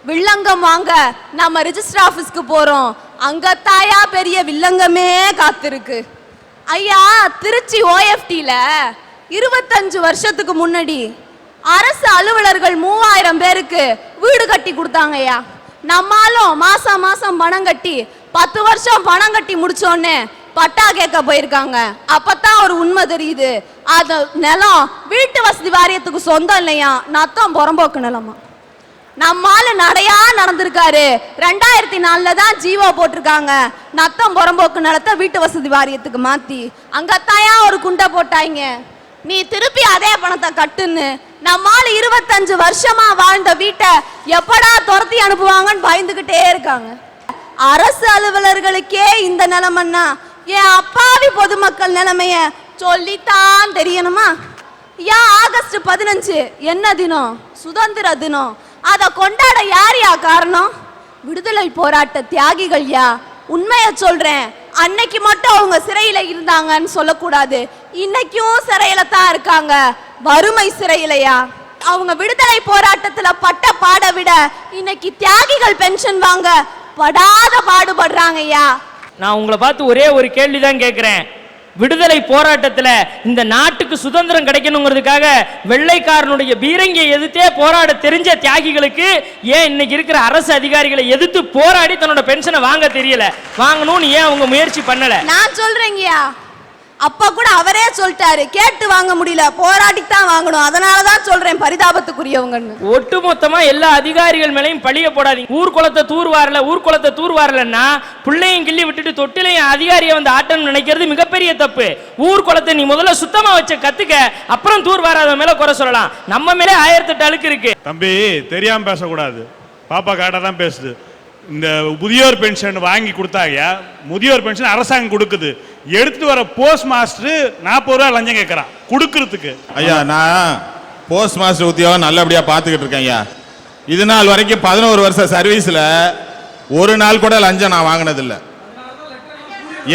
வில்லங்கம் வாங்க நம்ம ரிஜிஸ்டர் ஆபீஸ்க்கு போறோம். அங்க தாயா பெரிய வில்லங்கமே காத்திருக்கு. ஐயா, திருச்சி OFTல 25 வருஷத்துக்கு முன்னாடி அரசு அலுவலர்கள் 3000 பேருக்கு வீடு கட்டி கொடுத்தாங்க ஐயா. நம்மாலும் மாசம் மாசம் பணம் கட்டி 10 வருஷம் பணம் கட்டி முடிச்சோன்னு பட்டா கேட்க போயிருக்காங்க. அப்பதான் ஒரு உண்மை தெரியுது, அது நிலம் வீட்டு வசதி வாரியத்துக்கு சொந்தம் இல்லையா, நத்தம் புறம்போக்கு நிலமா. நம்மால நடையா நடந்திருக்காரு. 2004 தான் ஜீவோ போட்டிருக்காங்க, நத்தம் புறம்போக்கு நிலத்தை வீட்டு வசதி வாரியத்துக்கு மாத்தி. அங்கத்தாயா ஒரு குண்டை போட்டாங்க, நீ திருப்பி அதே பணத்தை கட்டுன்னு. நம்மால 25 வருஷமா வாழ்ந்த வீட்டை எப்படா துரத்தி அனுப்புவாங்கன்னு பயந்துகிட்டே இருக்காங்க. அரசு அலுவலர்களுக்கே இந்த நிலைமைன்னா என் அப்பாவி பொதுமக்கள் நிலைமைய சொல்லித்தான் தெரியணுமா? ஆகஸ்ட் 15 என்ன தினம்? சுதந்திர தினம். அதை கொண்டாட யார் காரணம்? விடுதலை போராட்ட தியாகிகள். உண்மைய சொல்றேன், அன்னைக்கு மட்டும் அவங்க சிறையில இருந்தாங்கன்னு சொல்லக்கூடாது, இன்னைக்கும் சிறையில தான் இருக்காங்க. வறுமை சிறையிலையா? அவங்க விடுதலை போராட்டத்துல பட்ட பாட விட இன்னைக்கு தியாகிகள் பென்ஷன் வாங்க படாத பாடுபடுறாங்க ஐயா. நான் உங்களை பார்த்து ஒரே ஒரு கேள்விதான் கேட்கிறேன். விடுதலை போராட்டத்தில் இந்த நாட்டுக்கு சுதந்திரம் கிடைக்கணுங்கிறதுக்காக வெள்ளைக்காரனுடைய பீரங்கியை எதிர்த்தே போராட தெரிஞ்ச தியாகிகளுக்கு ஏன் இன்னைக்கு இருக்கிற அரசு அதிகாரிகளை எதிர்த்து போராடி தன்னோட பென்ஷனை வாங்க தெரியல, வாங்கணும்னு ஏன் அவங்க முயற்சி பண்ணல? நான் சொல்றேங்கய்யா, அப்ப கூட அவரே சொல்லிட்டாரு, கேட்டு வாங்க முடியல, போராடித்தான் வாங்கணும். அதனாலதான் சொல்றேன் பரிதாபத்துக்குரியவங்கன்னு. ஒட்டுமொத்தமா எல்லா அதிகாரிகள் மேலையும் பழிய போடாதீங்க. ஊர்குளத்தை தூர்வாரலன்னா பிள்ளையும் கிள்ளி விட்டுட்டு தொட்டிலையும் அதிகாரியை வந்து ஆட்டம்னு நினைக்கிறது மிகப்பெரிய தப்பு. ஊர்குளத்தை நீ முதல்ல சுத்தமா வச்ச கத்துக்க, அப்புறம் தூர்வாராத மேல குறை சொல்லலாம். நம்ம மேலே 1008 அழுக்கு இருக்கு. தம்பி, தெரியாம பேசக்கூடாது, பாப்பா காட்டா தான் பேசுது. இந்த முதியோர் பென்ஷன் வாங்கி கொடுத்தாங்க, முதியோர் பென்ஷன் அரசாங்கம் கொடுக்குது, எடுத்துட்டு வர போஸ்ட் மாஸ்டர் 40 ரூபா லஞ்சம் கேட்கறான் கொடுக்கறதுக்கு. ஐயா, நான் போஸ்ட் மாஸ்டர் உத்தியோகம் நல்லபடியா பார்த்துக்கிட்டு இருக்கேன் ஐயா. இது நாள் வரைக்கும் 11 வருஷ சர்வீஸ்ல ஒரு நாள் கூட லஞ்சம் நான் வாங்கினதில்லை.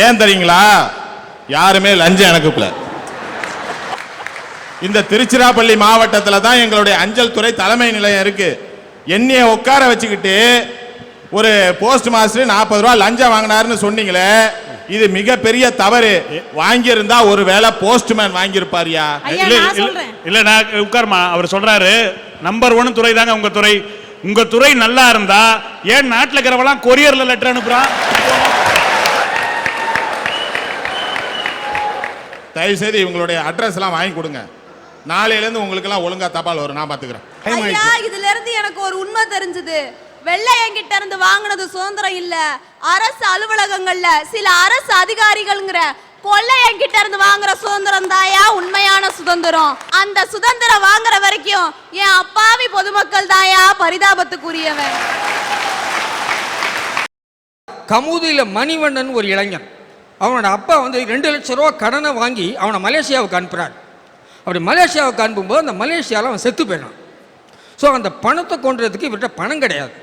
ஏன் தெரியுங்களா? யாருமே லஞ்சம் எனக்கு. இந்த திருச்சிராப்பள்ளி மாவட்டத்தில் தான் எங்களுடைய அஞ்சல் துறை தலைமை நிலையம் இருக்கு. என்னைய உட்கார வச்சுக்கிட்டு ஒரு போஸ்ட் மாஸ்டர் 40 ரூபா லஞ்சம் வாங்கினாருன்னு சொன்னீங்களே, இது மிகப்பெரிய தவறு. வாங்கியிருந்தா ஒரு வேளை போஸ்ட்மேன் வாங்கியிருப்பாரியா? இல்ல, நான் உட்கார்மா, அவர் சொல்றாரு நம்பர் 1 துறை தாங்க உங்க துறை. உங்க துறை நல்லா இருந்தா ஏன் நாட்டில் இருக்கிறவங்களாம் கொரியர்ல லெட்டர் அனுப்புறான்? தயவு செய்து இவங்களுடைய அட்ரஸ் எல்லாம் வாங்கி கொடுங்க. நாளையில இருந்து உங்களுக்கு எல்லாம் ஒழுங்கா தபால் வரும், நான் பாத்துக்கிறேன். ஐயா, இதுல இருந்து எனக்கு ஒரு உண்மை தெரிஞ்சது. வெள்ளையங்கிட்ட இருந்து வாங்கினது சுதந்திரம் இல்ல, அரசு அலுவலகங்கள்ல சில அரசு அதிகாரிகள்ங்கிற கொள்ளையங்கிட்ட இருந்து வாங்குற சுதந்திரம் தாயா உண்மையான சுதந்திரம். அந்த சுதந்திரம் வாங்குற வரைக்கும் என் அப்பாவி பொதுமக்கள் தாயா பரிதாபத்துக்குரியவன். கமுதியில மணிவண்ணன் ஒரு இளைஞன், அவனோட அப்பா வந்து 2 லட்சம் ரூபா கடனை வாங்கி அவனை மலேசியாவுக்கு அனுப்புறாரு. அப்படி மலேசியாவுக்கு அனுப்பும்போது அந்த மலேசியாவில் அவன் செத்து போயிடான். ஸோ அந்த பணத்தை கொண்டுறதுக்கு இவர்கிட்ட பணம் கிடையாது.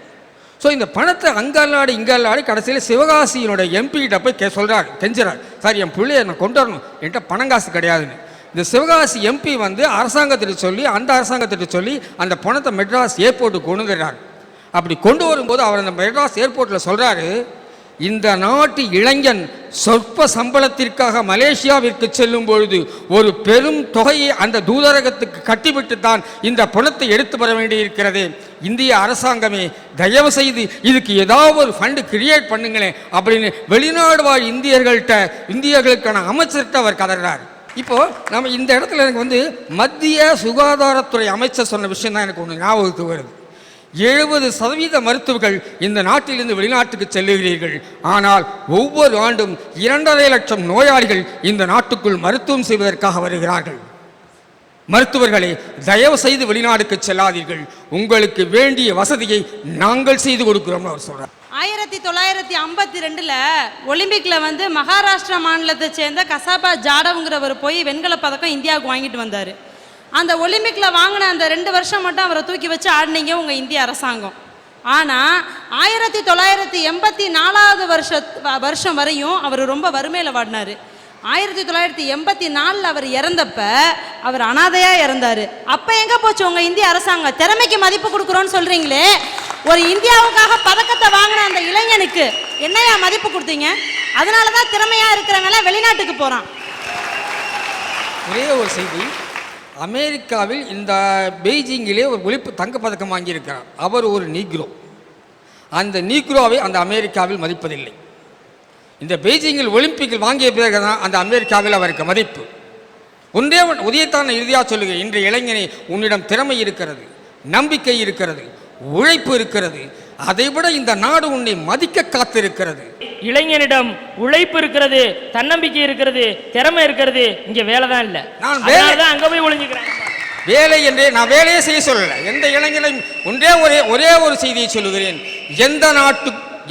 ஸோ இந்த பணத்தை அங்கல்லாடி இங்கல்லாடி கடைசியில் சிவகாசியினுடைய எம்பிகிட்ட போய் சொல்கிறார், கெஞ்சுறார், சார் என் பிள்ளைய நான் கொண்டு வரணும், என்கிட்ட பணம் காசு கிடையாதுன்னு. இந்த சிவகாசி எம்பி வந்து அரசாங்கத்திட்ட சொல்லி அந்த அரசாங்கத்திட்ட சொல்லி அந்த பணத்தை மெட்ராஸ் ஏர்போர்ட்டுக்கு கொண்டு வந்துடுறார். அப்படி கொண்டு வரும்போது அவர் அந்த மெட்ராஸ் ஏர்போர்ட்டில் சொல்கிறாரு, இந்த நாட்டு இளைஞன் சொற்ப சம்பளத்திற்காக மலேசியாவிற்கு செல்லும் பொழுது ஒரு பெரும் தொகையை அந்த தூதரகத்துக்கு கட்டிவிட்டு தான் இந்த பணத்தை எடுத்து வர வேண்டியிருக்கிறது. இந்திய அரசாங்கமே தயவு செய்து இதுக்கு ஏதாவது ஒரு ஃபண்டு கிரியேட் பண்ணுங்களேன் அப்படின்னு வெளிநாடு வாழ் இந்தியர்களுக்கான அமைச்சர்கிட்ட அவர் கதறார். இப்போ நம்ம இந்த இடத்துல எனக்கு வந்து மத்திய சுகாதாரத்துறை அமைச்சர் சொன்ன விஷயம் தான் எனக்கு ஒன்று ஞாபகத்துக்கு வருது. 70% மருத்துவர்கள் இந்த நாட்டிலிருந்து வெளிநாட்டுக்கு செல்லுகிறீர்கள், ஆனால் ஒவ்வொரு ஆண்டும் 2.5 லட்சம் நோயாளிகள் இந்த நாட்டுக்குள் மருத்துவம் செய்வதற்காக வருகிறார்கள். மருத்துவர்களே, தயவு செய்து வெளிநாடுக்கு செல்லாதீர்கள், உங்களுக்கு வேண்டிய வசதியை நாங்கள் செய்து கொடுக்கிறோம் அவர் சொல்றார். 1952 ஒலிம்பிக்ல வந்து மகாராஷ்டிரா மாநிலத்தை சேர்ந்த கசாபா ஜாடவ்ங்கிறவர் போய் வெண்கல பதக்கம் இந்தியாவுக்கு வாங்கிட்டு வந்தார். அந்த ஒலிம்பிக்கில் வாங்கின அந்த 2 வருஷம் மட்டும் அவரை தூக்கி வச்சு ஆடினீங்க உங்கள் இந்திய அரசாங்கம். ஆனால் 1984 வருஷம் வரையும் அவர் ரொம்ப வறுமையில் வாடினார். 1984 அவர் இறந்தப்ப அவர் அனாதையாக இறந்தார். அப்போ எங்கே போச்சு உங்கள் இந்திய அரசாங்கம்? திறமைக்கு மதிப்பு கொடுக்குறோன்னு சொல்கிறீங்களே, ஒரு இந்தியாவுக்காக பதக்கத்தை வாங்கின அந்த இளைஞனுக்கு என்னையா மதிப்பு கொடுத்தீங்க? அதனாலதான் திறமையா இருக்கிறவங்க வெளிநாட்டுக்கு போறான். ஒரே ஒரு செய்தி, அமெரிக்காவில் இந்த பெய்ஜிங்கிலே ஒரு ஒலிம்பு தங்கப்பதக்கம் வாங்கியிருக்கிறார். அவர் ஒரு நீக்ரோ. அந்த நீக்ரோவை அந்த அமெரிக்காவில் மதிப்பதில்லை. இந்த பெய்ஜிங்கில் ஒலிம்பிக்கில் வாங்கிய பிறகு தான் அந்த அமெரிக்காவில் அவருக்கு மதிப்பு. ஒன்றே உதயத்தான் இறுதியாக சொல்லுகிறேன், இன்றைய இளைஞனே, உன்னிடம் திறமை இருக்கிறது, நம்பிக்கை இருக்கிறது, உழைப்பு இருக்கிறது, அதைவிட இந்த நாடு உன்னை மதிக்க காத்திருக்கிறது. இளைஞனிடம் உழைப்பு இருக்கிறது, தன்னம்பிக்கை இருக்கிறது, திறமை இருக்கிறது, இங்க வேலை தான் இல்ல. நான் வேலை அங்க போய் ஒளிஞ்சுக்கிறேன். வேலை என்றே நான் வேலையே செய்ய சொல்லல. எந்த இளைஞனையும் ஒரே ஒரு செய்தியை சொல்லுகிறேன்,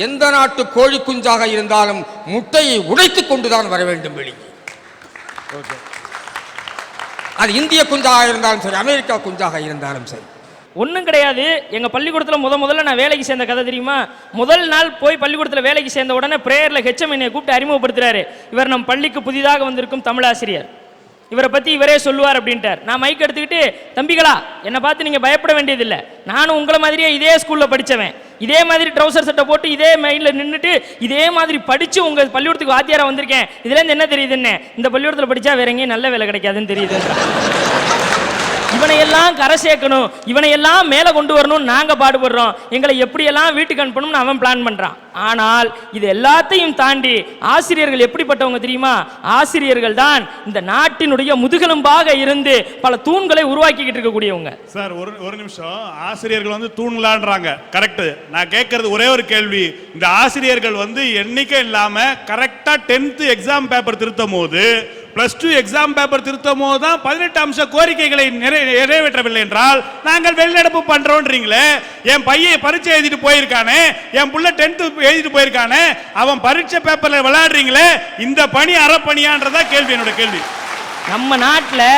எந்த நாட்டு கோழி குஞ்சாக இருந்தாலும் முட்டையை உடைத்துக் கொண்டுதான் வர வேண்டும் வெளியே. அது இந்திய குஞ்சாக இருந்தாலும் சரி, அமெரிக்கா குஞ்சாக இருந்தாலும் சரி. ஒன்றும் கிடையாது. எங்கள் பள்ளிக்கூடத்தில் முதல்ல நான் வேலைக்கு சேர்ந்த கதை தெரியுமா? முதல் நாள் போய் பள்ளிக்கூடத்தில் வேலைக்கு சேர்ந்த உடனே பிரேயரில் ஹெச்எம் என்னை கூப்பிட்டு அறிமுகப்படுத்துறாரு. இவர் நம் பள்ளிக்கு புதிதாக வந்திருக்கும் தமிழாசிரியர், இவரை பற்றி இவரே சொல்லுவார் அப்படின்ட்டார். நான் மைக் எடுத்துக்கிட்டு, தம்பிகளா, என்னை பார்த்து நீங்கள் பயப்பட வேண்டியதில்லை, நானும் உங்களை மாதிரியே இதே ஸ்கூலில் படித்தவன், இதே மாதிரி ட்ரௌசர் சட்டை போட்டு இதே மைண்டில் நின்றுட்டு இதே மாதிரி படித்து உங்கள் பள்ளிக்கூடத்துக்கு வாத்தியாராக வந்திருக்கேன். இதுலேருந்து என்ன தெரியுதுன்னு, இந்த பள்ளிக்கூடத்தில் படித்தா வேற எங்கேயும் நல்ல வேலை கிடைக்காதுன்னு தெரியுது. இவனையெல்லாம் கரை சேர்க்கணும், இவனையெல்லாம் மேலே கொண்டு வரணும்னு நாங்கள் பாடுபடுறோம். எங்களை எப்படியெல்லாம் வீட்டுக்கு அனுப்பணும்னு அவன் பிளான் பண்ணுறான். ஆனால் இது எல்லாத்தையும் தாண்டி ஆசிரியர்கள் எப்படிப்பட்டவங்க தெரியுமா? ஆசிரியர்கள் தான் இந்த நாட்டினுடைய முதுகெலும்பாக இருந்து பல தூண்களை உருவாக்கிக்கிட்டு இருக்கக்கூடியவங்க. சார், ஒரு நிமிஷம். ஆசிரியர்கள் வந்து தூண்லான்றாங்க, கரெக்ட். நான் கேட்கறது ஒரே ஒரு கேள்வி. இந்த ஆசிரியர்கள் வந்து எண்ணிக்கை இல்லாம கரெக்டா 10th எக்ஸாம் பேப்பர் திருத்தும் போது, +2 எக்ஸாம் பேப்பர் திருத்தும் போது தான் 18 அம்ச கோரிக்கைகளை நிறைவேற்றவில்லை என்றால் நாங்கள் வெளிநடப்பு பண்றோம்ன்றீங்களே. என் பையன் பரீட்சை எழுதிட்டு போயிருக்கானே, என் புள்ள 10th எழுதிட்டு போயிருக்கானே, அவன் பரீட்சை பேப்பர்ல விளையாடுறீங்களே, இந்த பணி அறப்பணியான்றதா கேள்வி, என்னோட கேள்வி. நம்ம நாட்டில்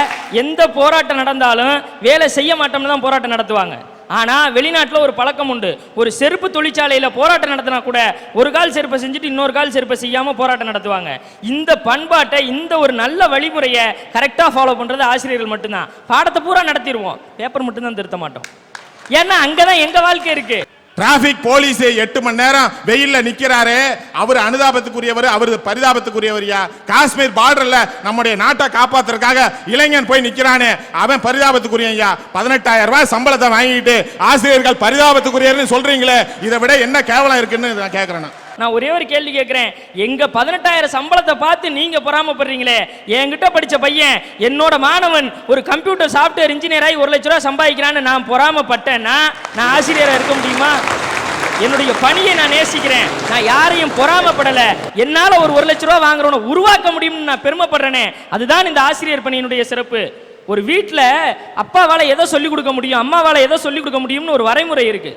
எந்த போராட்டம் நடந்தாலும் வேலை செய்ய மாட்டோம்னு தான் போராட்டம் நடத்துவாங்க. ஆனால் வெளிநாட்டில் ஒரு பழக்கம் உண்டு. ஒரு செருப்பு தொழிற்சாலையில் போராட்டம் நடத்தினா கூட ஒரு கால் செருப்பை செஞ்சுட்டு இன்னொரு கால் செருப்பை செய்யாமல் போராட்டம் நடத்துவாங்க. இந்த பண்பாட்டை, இந்த ஒரு நல்ல வழிமுறையை கரெக்டாக ஃபாலோ பண்ணுறது ஆசிரியர்கள் மட்டும்தான். பாடத்தை பூரா நடத்திடுவோம், பேப்பர் மட்டும்தான் திருத்த மாட்டோம். ஏன்னா அங்கே தான் எங்கள் வாழ்க்கை இருக்குது. டிராபிக் போலீஸ் 8 மணி நேரம் வெயில்ல நிக்கிறாரு, அவர் அனுதாபத்துக்குரியவர், அவர் பரிதாபத்துக்குரியவரியா? காஷ்மீர் பார்டர்ல நம்முடைய நாட்டை காப்பாத்துறதுக்காக இளைஞன் போய் நிக்கிறானே, அவன் பரிதாபத்துக்குரியயா? 18,000 ரூபாய் சம்பளத்தை வாங்கிட்டு ஆசிரியர்கள் பரிதாபத்துக்குரியர்னு சொல்றீங்களே, இதை விட என்ன கேவலம் இருக்குன்னு நான் கேட்கிறேன். நான் ஒரே ஒரு கேள்வி கேட்கிறேன். எங்க 18,000 சம்பளத்தை பார்த்து நீங்க பொறாமப்படுறீங்களே, என்கிட்ட படிச்ச பையன், என்னோட மாணவன் ஒரு கம்ப்யூட்டர் சாஃப்ட்வேர் இன்ஜினியர் ஆகி 1 லட்ச ரூபாய் சம்பாதிக்கிறான்னு நான் பொறாமப்பட்டேன்னா நான் ஆசிரியராக இருக்க முடியுமா? என்னுடைய பணியை நான் நேசிக்கிறேன், நான் யாரையும் பொறாமப்படலை. என்னால் ஒரு 1 லட்ச ரூபா வாங்குறவனை உருவாக்க முடியும்னு நான் பெருமைப்படுறேனே, அதுதான் இந்த ஆசிரியர் பணியினுடைய சிறப்பு. ஒரு வீட்டில் அப்பாவால் எதை சொல்லிக் கொடுக்க முடியும், அம்மாவால் எதை சொல்லிக் கொடுக்க முடியும்னு ஒரு வரைமுறை இருக்கு.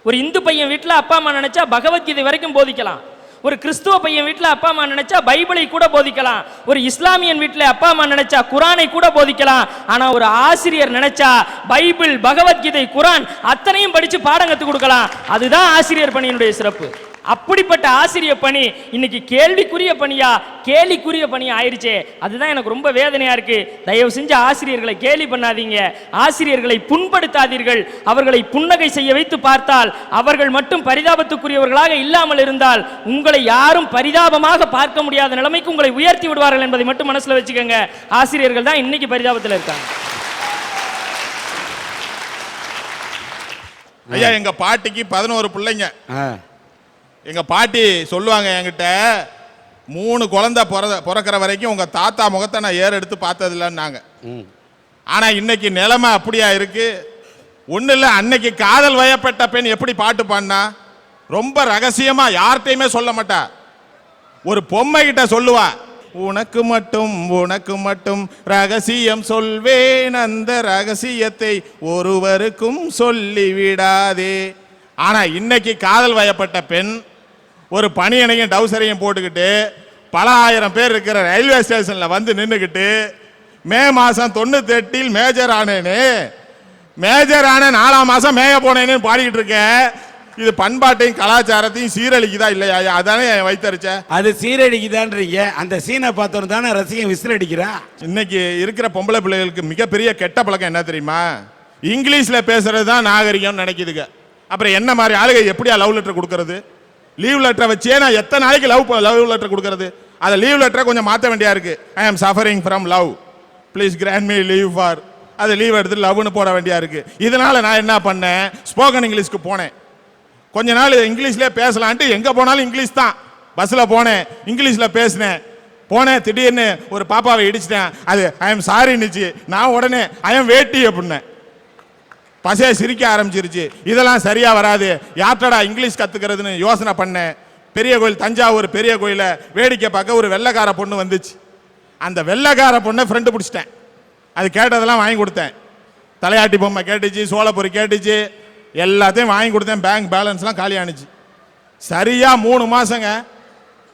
ஒரு இந்து பையன் வீட்டில் அப்பா அம்மா நினைச்சா பகவத்கீதை வரைக்கும் போதிக்கலாம். ஒரு கிறிஸ்துவ பையன் வீட்டில் அப்பா அம்மா நினைச்சா பைபிளை கூட போதிக்கலாம். ஒரு இஸ்லாமியன் வீட்டில் அப்பா அம்மா நினைச்சா குரானை கூட போதிக்கலாம். ஆனா ஒரு ஆசிரியர் நினைச்சா பைபிள், பகவத்கீதை, குரான் அத்தனையும் படிச்சு பாடம் கற்றுக் கொடுக்கலாம். அதுதான் ஆசிரியர் பணியினுடைய சிறப்பு. அப்படிப்பட்ட ஆசிரியர் பணி இன்னைக்கு கேள்விக்குரிய பணியா, கேலிக்குரிய பணியா ஆயிடுச்சே. அதுதான் எனக்கு ரொம்ப வேதனையா இருக்கு. தயவு செஞ்சு ஆசிரியர்களை கேலி பண்ணாதீங்க, ஆசிரியர்களை புண்படுத்தாதீர்கள். அவர்களை புன்னகை செய்ய வைத்து பார்த்தால், அவர்கள் மட்டும் பரிதாபத்துக்குரியவர்களாக இல்லாமல் இருந்தால் உங்களை யாரும் பரிதாபமாக பார்க்க முடியாத நிலைமைக்கு உங்களை உயர்த்தி விடுவார்கள் என்பதை மட்டும் மனசுல வச்சுக்கோங்க. ஆசிரியர்கள் தான் இன்னைக்கு பரிதாபத்தில் இருக்காங்க. ஐயா, எங்க பாட்டிக்கு 11 பிள்ளைங்க. எங்க பாட்டி சொல்லுவாங்க என்கிட்ட, 3 குழந்தை பிறக்கிற வரைக்கும் உங்க தாத்தா முகத்தை நான் எடுத்து பார்த்ததில்லன்னாங்க. ஆனா இன்னைக்கு நிலைமை அப்படியா இருக்கு? ஒண்ணு இல்ல, அன்னைக்கு காதல் வயப்பட்ட பெண் எப்படி பாட்டு பாடினா, ரொம்ப ரகசியமா யார்கிட்டையுமே சொல்ல மாட்டா. ஒரு பொம்மை கிட்ட சொல்லுவா, உனக்கு மட்டும் ரகசியம் சொல்வேன், அந்த ரகசியத்தை ஒருவருக்கும் சொல்லிவிடாதே. ஆனா இன்னைக்கு காதல் வயப்பட்ட பெண் ஒரு பனியனையும் டவுசரையும் போட்டுக்கிட்டு பல ஆயிரம் பேர் இருக்கிற ரயில்வே ஸ்டேஷன்ல வந்து நின்றுக்கிட்டு, மே மாசம் 98 மேஜர் ஆனேன்னு, மேஜர் ஆன 4ஆம் மாசம் மேய போனேன்னு பாடிக்கிட்டு இருக்கேன். இது பண்பாட்டையும் கலாச்சாரத்தையும் சீரழிக்குதா இல்லையா? அதானே வைத்தறிச்ச. அது சீரழிக்குதான்றீங்க, அந்த சீனை பார்த்தோன்னு தானே ரசிகன் விசில் அடிக்கிறான். இன்னைக்கு இருக்கிற பொம்பளை பிள்ளைகளுக்கு மிகப்பெரிய கெட்ட பழக்கம் என்ன தெரியுமா? இங்கிலீஷ்ல பேசுறது தான் நாகரிகம் நினைக்குதுங்க. அப்புறம் என்ன மாதிரி ஆளுகை எப்படியா லவ் லெட்டர் கொடுக்கறது? லீவ் லெட்டரை வச்சே நான் எத்தனை நாளைக்கு லவ் லெட்டர் கொடுக்கறது? அதை லீவ் லெட்டரை கொஞ்சம் மாற்ற வேண்டியா இருக்கு. ஐ ஆம் suffering from love, please grant me leave for. அது லீவ் எடுத்து லவ்னு போட வேண்டியா இருக்கு. இதனால நான் என்ன பண்ணேன், ஸ்போக்கன் இங்கிலீஷ்க்கு போனேன். கொஞ்ச நாள் இங்கிலீஷ்லேயே பேசலான்ட்டு எங்கே போனாலும் இங்கிலீஷ் தான். பஸ்ஸில் போனேன், இங்கிலீஷில் பேசினேன். போனேன், திடீர்னு ஒரு பாப்பாவை இடிச்சிட்டேன். அது ஐ எம் சாரின்னுச்சு. நான் உடனே ஐ எம் வேட்டி அப்படின்னேன். பசைய சிரிக்க ஆரம்பிச்சிருச்சு. இதெல்லாம் சரியா வராது, யார்டா இங்கிலீஷ் கத்துக்கிறதுன்னு யோசனை பண்ணேன். பெரிய கோயில், தஞ்சாவூர் பெரிய கோயில வேடிக்கை பார்க்க ஒரு வெள்ளைக்கார பொண்ணு வந்துச்சு. அந்த வெள்ளைக்கார பொண்ணை ஃப்ரெண்டு பிடிச்சிட்டேன். அது கேட்டதெல்லாம் வாங்கி கொடுத்தேன். தலையாட்டி பொம்மை கேட்டுச்சு, சோளப்பொரி கேட்டுச்சு, எல்லாத்தையும் வாங்கி கொடுத்தேன். பேங்க் பேலன்ஸ்லாம் காலி ஆனிச்சு. சரியா 3 மாசங்க.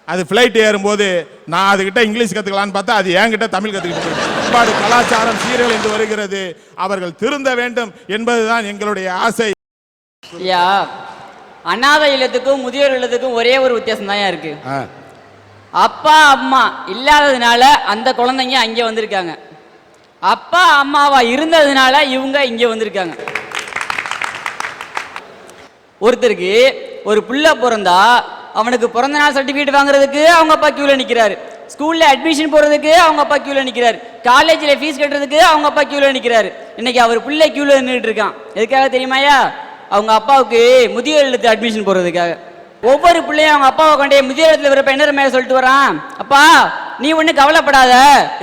அது ஃப்ளைட் ஏறும்போது நான் அதுகிட்ட இங்கிலீஷ் கற்றுக்கலான்னு பார்த்தா அது என்கிட்ட தமிழ் கற்றுக்கிட்டு. பண்பாடு கலாச்சாரம் சீரழிந்து வருகிறது, அவர்கள் திருந்த வேண்டும் என்பதுதான் எங்களுடைய ஆசை. ஐயா, அனாதை இல்லத்துக்கும் முதியோர் இல்லத்துக்கும் ஒரே ஒரு வித்தியாசம் தான் இருக்கு. அப்பா அம்மா இல்லாததுனால அந்த குழந்தைங்க அங்கே வந்திருக்காங்க, அப்பா அம்மாவா இருந்ததுனால இவங்க இங்கே வந்திருக்காங்க. ஒருத்தருக்கு ஒரு புள்ள பிறந்தா அவனுக்கு பிறந்த நாள் சர்டிஃபிகேட் வாங்குறதுக்கு அவங்க அப்பா கியூல நிற்கிறாரு, ஸ்கூல்ல அட்மிஷன் போறதுக்கு அவங்க அப்பா கியூல நிற்கிறாரு, காலேஜில் ஃபீஸ் கட்டுறதுக்கு அவங்க அப்பா கியூல நிற்கிறாரு. இன்னைக்கு அவர் பிள்ளை கியூல நின்றுட்டு இருக்கான். எதுக்காக தெரியுமாயா? அவங்க அப்பாவுக்கு முதியோர் இல்லத்து அட்மிஷன் போறதுக்காக. ஒவ்வொரு பிள்ளையும் அவங்க அப்பாவை கொண்டே முதியோர் இல்லத்துல வரப்ப என்ன மேல சொல்லிட்டு வரான், அப்பா நீ ஒன்றும் கவலைப்படாத,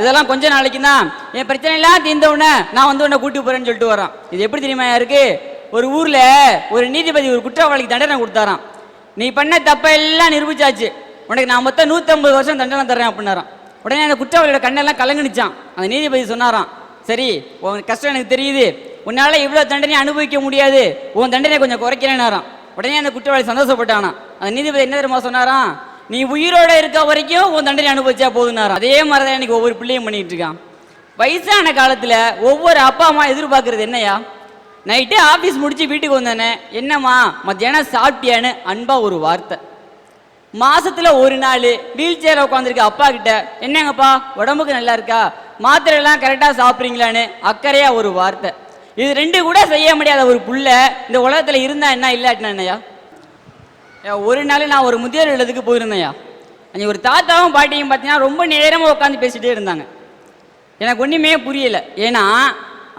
இதெல்லாம் கொஞ்ச நாளைக்கு தான், என் பிரச்சனை எல்லாம் தீர்ந்த உடனே நான் வந்து உன்னை கூட்டி போறேன்னு சொல்லிட்டு வரான். இது எப்படி தெரியுமா இருக்கு? ஒரு ஊர்ல ஒரு நீதிபதி ஒரு குற்றவாளிக்கு தண்டனை கொடுத்தாராம். நீ பண்ண தப்ப எல்லாம் நிரூபிச்சாச்சு, உனக்கு நான் மொத்தம் 150 வருஷம் தண்டனை தர்றேன் அப்படின்னாராம். உடனே அந்த குற்றவாளியோட கண்ணெல்லாம் கலங்குனிச்சான். அந்த நீதிபதி சொன்னாராம், சரி உன் கஷ்டம் எனக்கு தெரியுது, உன்னால இவ்வளவு தண்டனை அனுபவிக்க முடியாது, உன் தண்டனை கொஞ்சம் குறைக்கிறேன்னாராம். உடனே அந்த குற்றவாளி சந்தோஷப்பட்டானா. அந்த நீதிபதி என்ன தெரியுமா சொன்னாராம், நீ உயிரோட இருக்க வரைக்கும் உன் தண்டனை அனுபவிச்சா போதுனாராம். அதே மாதிரிதான் எனக்கு ஒவ்வொரு பிள்ளையும் பண்ணிட்டு இருக்கான். வயசான காலத்துல ஒவ்வொரு அப்பா அம்மா எதிர்பார்க்கறது என்னையா, நைட்டு ஆஃபீஸ் முடிச்சு வீட்டுக்கு வந்தானே, என்னம்மா மத்தியானம் சாப்பிட்டியான்னு அன்பா ஒரு வார்த்தை. மாசத்துல ஒரு நாள் வீல் சேர உட்காந்துருக்க அப்பா கிட்ட, என்னங்கப்பா உடம்புக்கு நல்லா இருக்கா, மாத்திரை எல்லாம் கரெக்டா சாப்பிட்றீங்களான்னு அக்கறையா ஒரு வார்த்தை. இது ரெண்டு கூட செய்ய முடியாத ஒரு புள்ள இந்த உலகத்துல இருந்தா என்ன, இல்லாட்டினா என்னையா? ஒரு நாள் நான் ஒரு முதியோர் இல்லத்துக்கு போயிருந்தேன்யா. அங்கே ஒரு தாத்தாவும் பாட்டியும் பார்த்தீங்கன்னா ரொம்ப நேரமாக உட்காந்து பேசிட்டே இருந்தாங்க. எனக்கு ஒன்றுமே புரியலை. ஏன்னா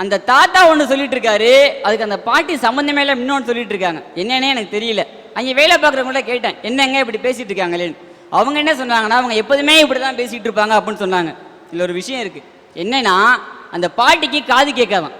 அந்த தாத்தா ஒன்று சொல்லிட்டு இருக்காரு, அதுக்கு அந்த பாட்டி சம்மந்தமே இல்லை இன்னொன்று சொல்லிட்டு இருக்காங்க. என்னன்னே எனக்கு தெரியல. அங்கே வேலை பார்க்குறவங்கள்ட்ட கேட்டேன், என்னங்க இப்படி பேசிட்டு இருக்காங்களேன்னு. அவங்க என்ன சொன்னாங்கன்னா, அவங்க எப்போதுமே இப்படி தான் பேசிட்டு இருப்பாங்க அப்படின்னு சொன்னாங்க. இதில் ஒரு விஷயம் இருக்கு. என்னன்னா அந்த பாட்டிக்கு காது கேட்காதான்.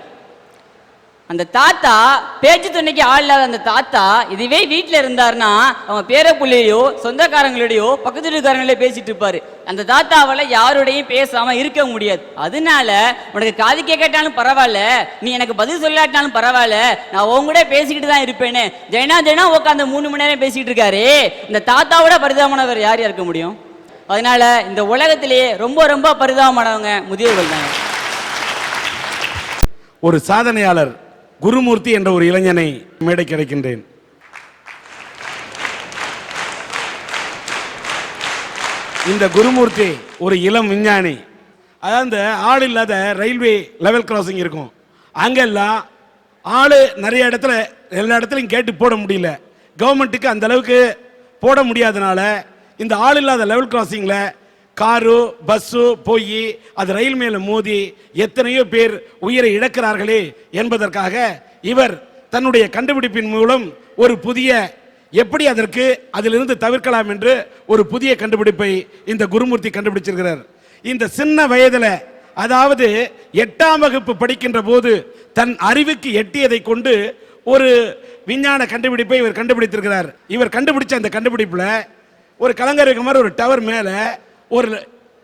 அந்த தாத்தா பேச்சு துணைக்கு ஆள் இல்லாத அந்த தாத்தா இதுவே வீட்டில் இருந்தாருன்னா அவங்க பேர பிள்ளையோ சொந்தக்காரங்களோடையோ பக்கத்து வீட்டுக்காரங்களே பேசிட்டு இருப்பாரு. அந்த தாத்தாவால் யாரோடையும் பேசாம இருக்க முடியாது. அதனால உனக்கு காது கேட்கட்டாலும் பரவாயில்ல, நீ எனக்கு பதில் சொல்லாட்டாலும் பரவாயில்ல, நான் உங்க கூட பேசிக்கிட்டு தான் இருப்பேன்னு தினம் உட்காந்து 3 மணி நேரம் பேசிக்கிட்டு இருக்காரு. இந்த தாத்தாவோட பரிதாபமானவர் யார் இருக்க முடியும்? அதனால இந்த உலகத்திலேயே ரொம்ப ரொம்ப பரிதாபமானவங்க முதியோர்கள் தாங்க. ஒரு சாதனையாளர் குருமூர்த்தி என்ற ஒரு இளைஞனை மேடை கிடைக்கின்றேன். இந்த குருமூர்த்தி ஒரு இளம் விஞ்ஞானி. அதாவது ஆள் இல்லாத ரயில்வே லெவல் கிராசிங் இருக்கும், அங்கெல்லாம் ஆள் நிறைய இடத்துல எல்லா இடத்துலையும் கேட்டு போட முடியல. கவர்மெண்ட்டுக்கு அந்த அளவுக்கு போட முடியாதனால இந்த ஆள் இல்லாத லெவல் கிராசிங்கில் காரு பஸ்ஸு போய் அது ரயில் மேல மோதி எத்தனையோ பேர் உயிரை இழக்கிறார்களே என்பதற்காக இவர் தன்னுடைய கண்டுபிடிப்பின் மூலம் ஒரு புதிய எப்படி அதற்கு அதிலிருந்து தவிர்க்கலாம் என்று ஒரு புதிய கண்டுபிடிப்பை இந்த குருமூர்த்தி கண்டுபிடிச்சிருக்கிறார். இந்த சின்ன வயதில், அதாவது 8ஆம் வகுப்பு படிக்கின்ற போது தன் அறிவுக்கு எட்டியதை கொண்டு ஒரு விஞ்ஞான கண்டுபிடிப்பை இவர் கண்டுபிடித்திருக்கிறார். இவர் கண்டுபிடிச்ச அந்த கண்டுபிடிப்புல ஒரு கலங்கரை மாதிரி ஒரு டவர் மேல ஒரு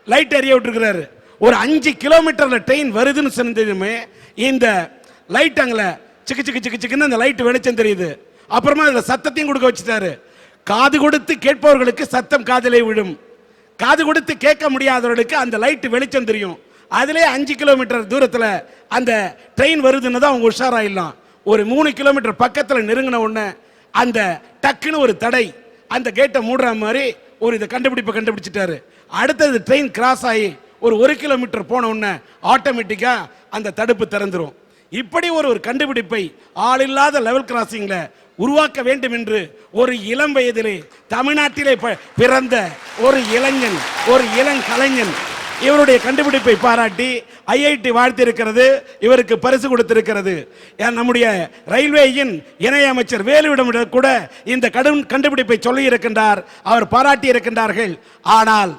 லைட் எரிய விட்டுருக்கிறாரு. ஒரு 5 கிலோமீட்டர்ல ட்ரெயின் வருதுன்னு சொன்னதுமே இந்த லைட் அங்கே சிக்கு சிக்கு சிக்கு சிக்குன்னு அந்த லைட் வெளிச்சம் தெரியுது. அப்புறமா அதில் சத்தத்தையும் கொடுக்க வச்சுட்டாரு. காது கொடுத்து கேட்பவர்களுக்கு சத்தம் காதிலே விழும், காது கொடுத்து கேட்க முடியாதவர்களுக்கு அந்த லைட் வெளிச்சம் தெரியும். அதிலே 5 கிலோமீட்டர் தூரத்தில் அந்த ட்ரெயின் வருதுன்னு தான் அவங்க உஷாராயிடலாம். ஒரு 3 கிலோமீட்டர் பக்கத்தில் நெருங்கின உடனே அந்த டக்குன்னு ஒரு தடை, அந்த கேட்டை மூடுற மாதிரி ஒரு இதை கண்டுபிடிச்சிட்டாரு. அடுத்தது ட்ரெயின் கிராஸ் ஆகி ஒரு 1 கிலோமீட்டர் போன உடனே ஆட்டோமேட்டிக்கா அந்த தடுப்பு திறந்துரும். இப்படி ஒரு கண்டுபிடிப்பை ஆள் இல்லாத லெவல் கிராசிங்ல உருவாக்க வேண்டும் என்று ஒரு இளம் வயதிலே தமிழ்நாட்டிலே பிறந்த ஒரு இளைஞன், ஒரு இளங்கலைஞன் இவருடைய கண்டுபிடிப்பை பாராட்டி ஐஐடி வாழ்த்திருக்கிறது, இவருக்கு பரிசு கொடுத்திருக்கிறது. நம்முடைய ரயில்வேயின் இணை அமைச்சர் வேலுவிடம் கூட இந்த கண்டுபிடிப்பை சொல்லி இருக்கின்றார், அவர் பாராட்டி இருக்கின்றார்கள். ஆனால்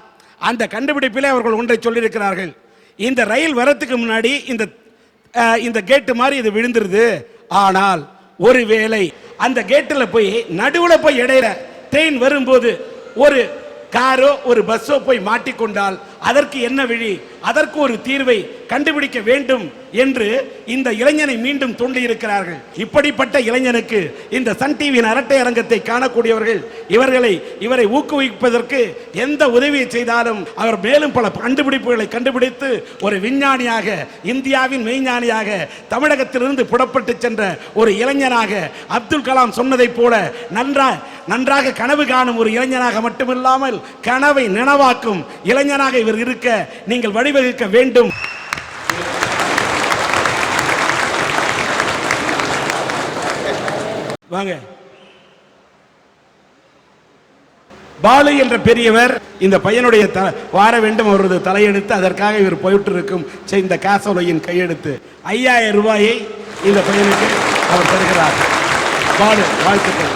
அந்த கண்டுபிடிப்பிலே அவர்கள் ஒன்றை சொல்லியிருக்கிறார்கள், இந்த ரயில் வரத்துக்கு முன்னாடி இந்த கேட்டு மாதிரி இது விழுந்துருது, ஆனால் ஒருவேளை அந்த கேட்டில் போய் நடுவில் போய் இடையில ட்ரெயின் வரும்போது ஒரு காரோ ஒரு பஸ்ஸோ போய் மாட்டிக்கொண்டால் அதற்கு என்ன வழி, அதற்கு ஒரு தீர்வை கண்டுபிடிக்க வேண்டும் என்று இந்த இளைஞனை மீண்டும் தூண்டியிருக்கிறார்கள். இப்படிப்பட்ட இளைஞனுக்கு இந்த சன் டிவியின் அரட்டை அரங்கத்தை காணக்கூடியவர்கள் இவரை ஊக்குவிப்பதற்கு எந்த உதவியை செய்தாலும் அவர் மேலும் பல கண்டுபிடிப்புகளை கண்டுபிடித்து ஒரு விஞ்ஞானியாக, இந்தியாவின் மெய்ஞானியாக, தமிழகத்திலிருந்து புறப்பட்டு சென்ற ஒரு இளைஞனாக, அப்துல் கலாம் சொன்னதைப் போல நன்றாக கனவு காணும் ஒரு இளைஞனாக மட்டுமில்லாமல் கனவை நனவாக்கும் இளைஞனாக இவர் இருக்க நீங்கள் வழிவகுக்க வேண்டும். வாங்க. பாலு என்ற பெரியவர் இந்த பையனுடைய வார வேண்டும் அவரது தலையெடுத்து, அதற்காக இவர் போயிட்டு இருக்கும் இந்த காசோலையின் கையெழுத்து 5000 ரூபாயை இந்த பையனுக்கு அவர் தருகிறார். பாலு வாழ்த்துக்கள்.